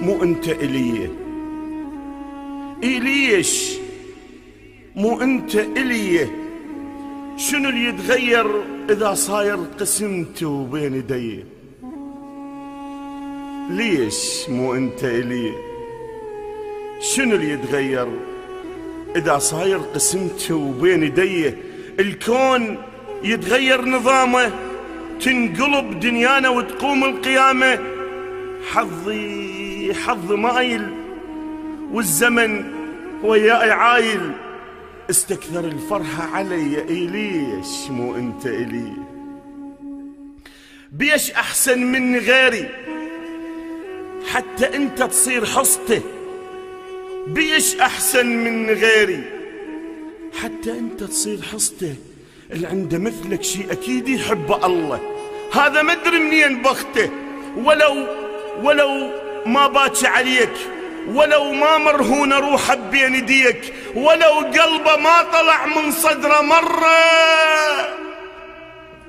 مو انت إلي؟ ليش مو انت إلي؟ شنو اللي يتغير اذا صاير قسمته بين يدي؟ ليش مو انت إلي؟ شنو اللي يتغير اذا صاير قسمته بين يدي؟ الكون يتغير نظامه، تنقلب دنيانا وتقوم القيامة. حظ مايل والزمن وياي عايل، استكثر الفرحة علي. ليش مو انت إلي؟ بيش احسن من غيري حتى انت تصير حصته؟ بيش احسن من غيري حتى انت تصير حصته؟ اللي عنده مثلك شي اكيد يحبه الله، هذا مدري منين بخته. ولو ما باكي عليك، ولو ما مرهون روحه بين يديك، ولو قلبه ما طلع من صدره مرة،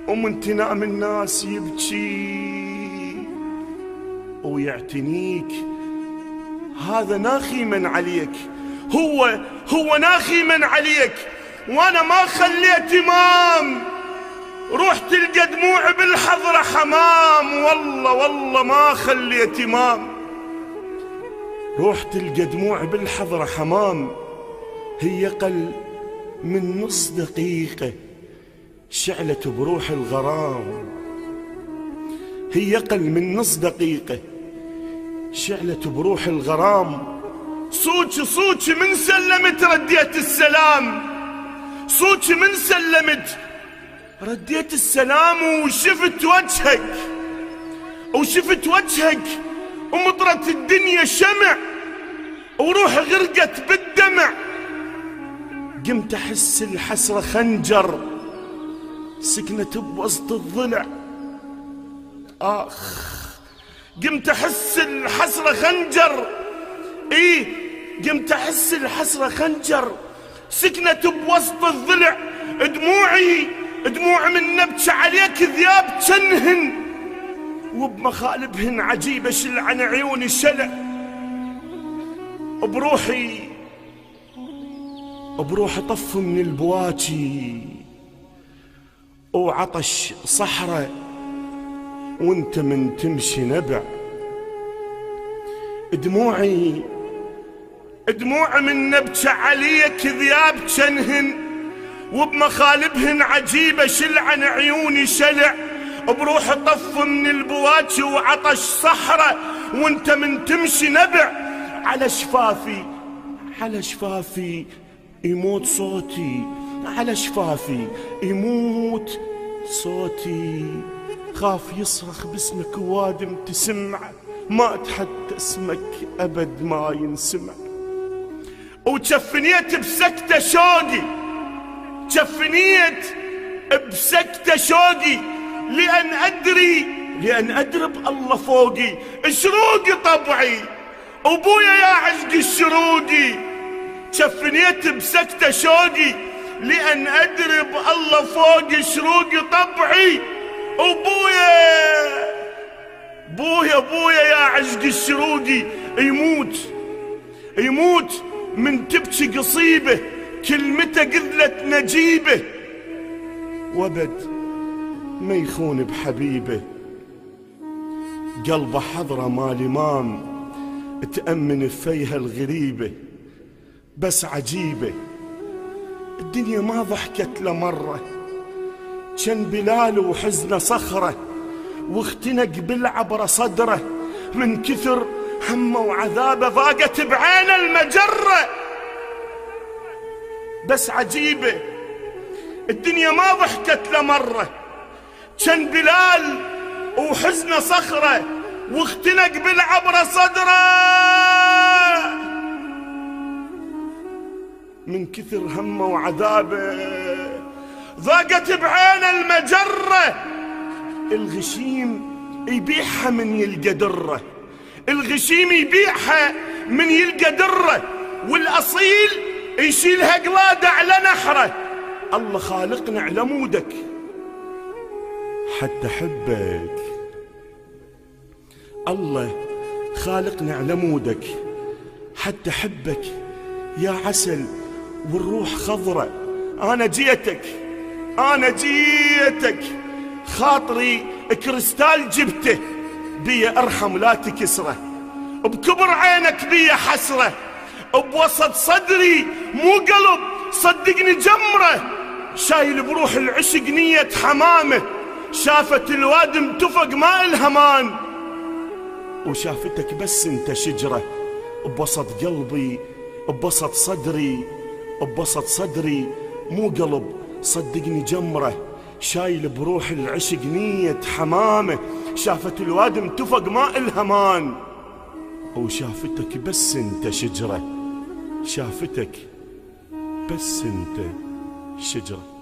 ومن تنام الناس يبكي ويعتنيك، هذا ناخي من عليك، هو ناخي من عليك. وانا ما خليت امام، روح تلقى دموعي بالحضرة حمام. والله ما خليت امام، روح تلقى دموعي بالحضرة حمام. هي قل من نص دقيقة شعلت بروح الغرام، هي قل من نص دقيقة شعلت بروح الغرام. صوتي من سلمت رديت السلام، صوتي من سلمت رديت السلام. وشفت وجهك ومطرت الدنيا شمع، وروح غرقت بالدمع. قمت احس الحسرة خنجر سكنت بوسط الضلع. قمت احس الحسرة خنجر، قمت احس الحسرة خنجر سكنت بوسط الضلع. دموعي من نبكي عليك ذياب تنهن، وبمخالبهن عجيبة شل عن عيوني شلع. بروحي طف من البواكي وعطش صحراء، وانت من تمشي نبع. دموعي من نبكي عليك ذياب تنهن، وبمخالبهن عجيبة شل عن عيوني شلع. بروح طف من البواكي وعطش صحراء، وانت من تمشي نبع. على شفافي يموت صوتي، على شفافي يموت صوتي. خاف يصرخ باسمك وادم تسمع، ما تحدى اسمك أبد ما ينسمع. وتشفنيت بسكتة شوقي، تشفنيت بسكتة شوقي، لأن أدري بالله فوقي. شروقي طبعي وبويا يا عشق الشروقي. تشفنيت بسكتة شوقي، لأن أدري بالله فوقي. شروقي طبعي بويا يا عشق الشروقي. يموت من تبكي قصيبه، كلمته قذلت نجيبه، وابد ما يخون بحبيبه. قلبه حضره مال امام، تأمن فيها الغريبة. بس عجيبة الدنيا ما ضحكت لمرة، كان بلال وحزنه صخرة، واختنق بالعبرة صدره. من كثر همه وعذابه ضاقت بعين المجرة. بس عجيبة الدنيا ما ضحكت لمرة، كان بلال وحزنه صخرة، واختنق بالعبرة صدره. من كثر همه وعذابه ضاقت بعين المجرة. الغشيم يبيعها من يلقى دره، الغشيم يبيعها من يلقى دره، والأصيل يشيلها قلادة على نحره. الله خالقنا على مودك حتى حبك، الله خالقني على مودك حتى حبك يا عسل والروح خضرة. أنا جيتك خاطري كريستال جبته بيا أرحم لا تكسره، بكبر عينك بيا حسرة، بوسط صدري مو قلب صدقني جمرة، شايل بروح العشق نية حمامة، شافت الواد انتفق ما الهمان، وشافتك بس انت شجرة بوسط قلبي بوسط صدري مو قلب صدقني جمرة، شايل بروح العشق نية حمامة، شافت الواد انتفق ما الهمان، وشافتك بس انت شجرة، شافتك بس انت شجرة.